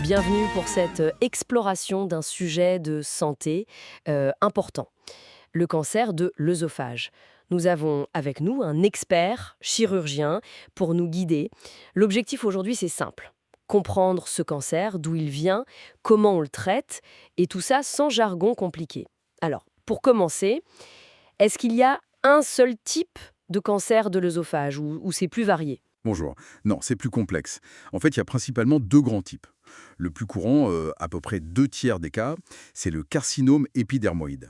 Bienvenue pour cette exploration d'un sujet de santé important, le cancer de l'œsophage. Nous avons avec nous un expert chirurgien pour nous guider. L'objectif aujourd'hui, c'est simple. Comprendre ce cancer, d'où il vient, comment on le traite, et tout ça sans jargon compliqué. Alors, pour commencer, est-ce qu'il y a un seul type de cancer de l'œsophage ou c'est plus varié? Bonjour. Non, c'est plus complexe. En fait, il y a principalement deux grands types. Le plus courant, à peu près 2 tiers des cas, c'est le carcinome épidermoïde.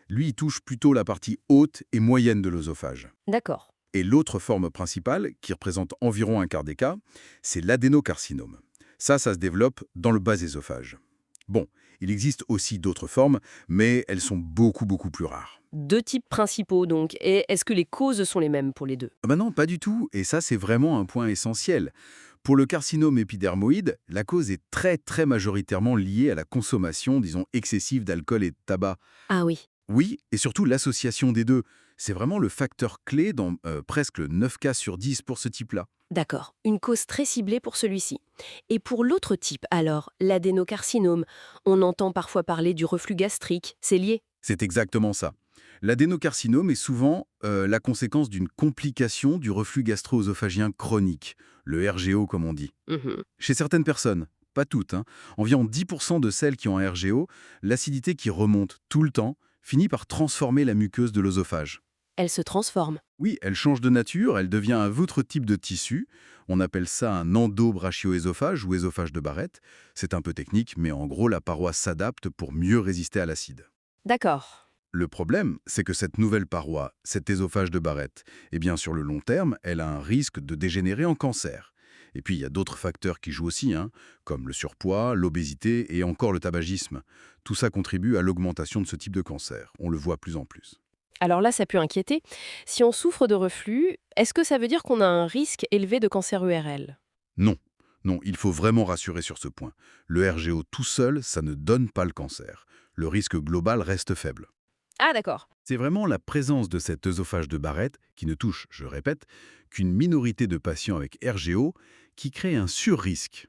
Lui, il touche plutôt la partie haute et moyenne de l'œsophage. D'accord. Et l'autre forme principale, qui représente environ un quart des cas, c'est l'adénocarcinome. Ça se développe dans le bas œsophage. Bon, il existe aussi d'autres formes, mais elles sont beaucoup plus rares. Deux types principaux donc, et est-ce que les causes sont les mêmes pour les deux? Ah bah non, pas du tout, et ça c'est vraiment un point essentiel. Pour le carcinome épidermoïde, la cause est très majoritairement liée à la consommation, disons, excessive d'alcool et de tabac. Ah oui. Oui, et surtout l'association des deux. C'est vraiment le facteur clé dans presque 9 cas sur 10 pour ce type-là. D'accord, une cause très ciblée pour celui-ci. Et pour l'autre type, alors, l'adénocarcinome, on entend parfois parler du reflux gastrique, c'est lié? C'est exactement ça. L'adénocarcinome est souvent la conséquence d'une complication du reflux gastro-œsophagien chronique, le RGO comme on dit. Mhm. Chez certaines personnes, pas toutes, hein, environ 10% de celles qui ont un RGO, l'acidité qui remonte tout le temps finit par transformer la muqueuse de l'œsophage. Elle se transforme. Oui, elle change de nature, elle devient un autre type de tissu. On appelle ça un endobrachioœsophage ou œsophage de Barrett. C'est un peu technique, mais en gros, la paroi s'adapte pour mieux résister à l'acide. D'accord. Le problème, c'est que cette nouvelle paroi, cet œsophage de Barrett, eh bien sur le long terme, elle a un risque de dégénérer en cancer. Et puis il y a d'autres facteurs qui jouent aussi, hein, comme le surpoids, l'obésité et encore le tabagisme. Tout ça contribue à l'augmentation de ce type de cancer. On le voit plus en plus. Alors là, ça peut inquiéter. Si on souffre de reflux, est-ce que ça veut dire qu'on a un risque élevé de cancer URL? Non, non, il faut vraiment rassurer sur ce point. Le RGO tout seul, ça ne donne pas le cancer. Le risque global reste faible. Ah d'accord. C'est vraiment la présence de cet œsophage de Barrett, qui ne touche, je répète, qu'une minorité de patients avec RGO, qui crée un surrisque.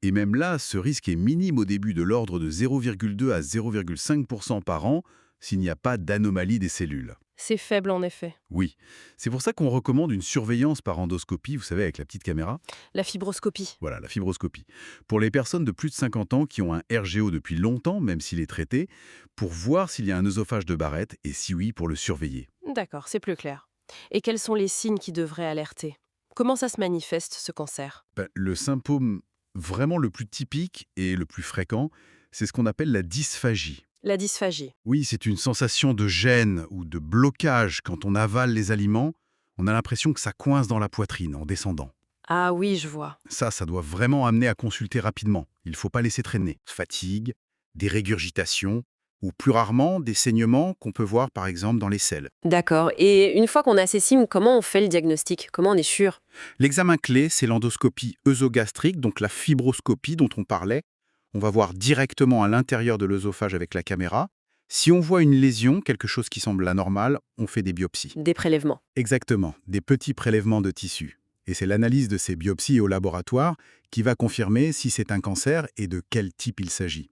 Et même là, ce risque est minime au début de l'ordre de 0,2 à 0,5% par an s'il n'y a pas d'anomalie des cellules. C'est faible en effet. Oui, c'est pour ça qu'on recommande une surveillance par endoscopie, vous savez, avec la petite caméra. La fibroscopie. Voilà, la fibroscopie. Pour les personnes de plus de 50 ans qui ont un RGO depuis longtemps, même s'il est traité, pour voir s'il y a un œsophage de Barrett et si oui, pour le surveiller. D'accord, c'est plus clair. Et quels sont les signes qui devraient alerter? Comment ça se manifeste, ce cancer? Ben, le symptôme vraiment le plus typique et le plus fréquent, c'est ce qu'on appelle la dysphagie. La dysphagie. Oui, c'est une sensation de gêne ou de blocage quand on avale les aliments. On a l'impression que ça coince dans la poitrine en descendant. Ah oui, je vois. Ça doit vraiment amener à consulter rapidement. Il ne faut pas laisser traîner. Fatigue, des régurgitations, ou plus rarement des saignements qu'on peut voir par exemple dans les selles. D'accord. Et une fois qu'on a ces signes, comment on fait le diagnostic? Comment on est sûr? L'examen clé, c'est l'endoscopie œsogastrique, donc la fibroscopie dont on parlait. On va voir directement à l'intérieur de l'œsophage avec la caméra. Si on voit une lésion, quelque chose qui semble anormal, on fait des biopsies. Des prélèvements. Exactement, des petits prélèvements de tissu. Et c'est l'analyse de ces biopsies au laboratoire qui va confirmer si c'est un cancer et de quel type il s'agit.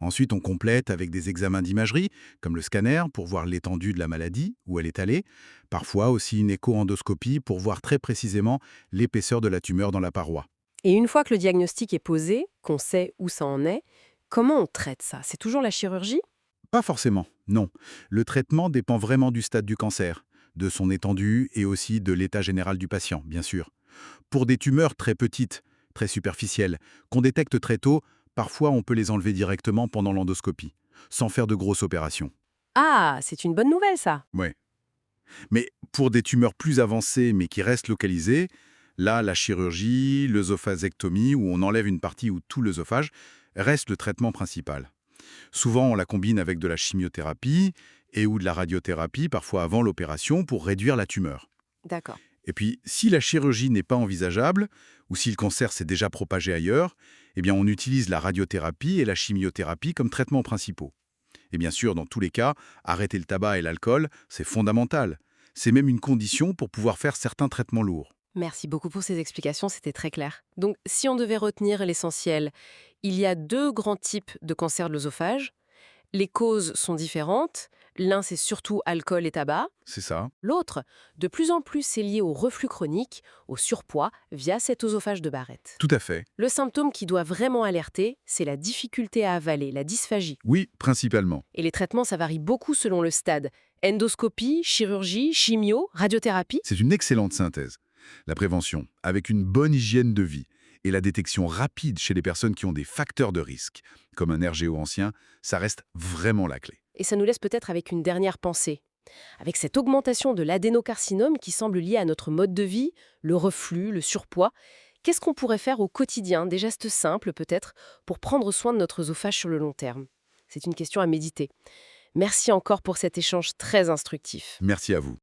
Ensuite, on complète avec des examens d'imagerie, comme le scanner pour voir l'étendue de la maladie, où elle est allée, parfois aussi une écho-endoscopie pour voir très précisément l'épaisseur de la tumeur dans la paroi. Et une fois que le diagnostic est posé, qu'on sait où ça en est, comment on traite ça? C'est toujours la chirurgie? Pas forcément, non. Le traitement dépend vraiment du stade du cancer, de son étendue et aussi de l'état général du patient, bien sûr. Pour des tumeurs très petites, très superficielles, qu'on détecte très tôt, parfois on peut les enlever directement pendant l'endoscopie, sans faire de grosses opérations. Ah, c'est une bonne nouvelle ça. Ouais. Mais pour des tumeurs plus avancées mais qui restent localisées, là, la chirurgie, l'œsophasectomie, où on enlève une partie ou tout l'œsophage, reste le traitement principal. Souvent, on la combine avec de la chimiothérapie et ou de la radiothérapie, parfois avant l'opération, pour réduire la tumeur. D'accord. Et puis, si la chirurgie n'est pas envisageable, ou si le cancer s'est déjà propagé ailleurs, eh bien on utilise la radiothérapie et la chimiothérapie comme traitements principaux. Et bien sûr, dans tous les cas, arrêter le tabac et l'alcool, c'est fondamental. C'est même une condition pour pouvoir faire certains traitements lourds. Merci beaucoup pour ces explications, c'était très clair. Donc, si on devait retenir l'essentiel, Il y a deux grands types de cancer de l'œsophage. Les causes sont différentes. L'un, c'est surtout alcool et tabac. C'est ça. L'autre, de plus en plus, c'est lié au reflux chronique, au surpoids, via cet œsophage de Barrett. Tout à fait. Le symptôme qui doit vraiment alerter, c'est la difficulté à avaler, la dysphagie. Oui, principalement. Et les traitements, ça varie beaucoup selon le stade. Endoscopie, chirurgie, chimio, radiothérapie. C'est une excellente synthèse. La prévention, avec une bonne hygiène de vie, et la détection rapide chez les personnes qui ont des facteurs de risque, comme un RGO ancien, ça reste vraiment la clé. Et ça nous laisse peut-être avec une dernière pensée. Avec cette augmentation de l'adénocarcinome qui semble liée à notre mode de vie, le reflux, le surpoids, qu'est-ce qu'on pourrait faire au quotidien, des gestes simples peut-être, pour prendre soin de notre œsophage sur le long terme? C'est une question à méditer. Merci encore pour cet échange très instructif. Merci à vous.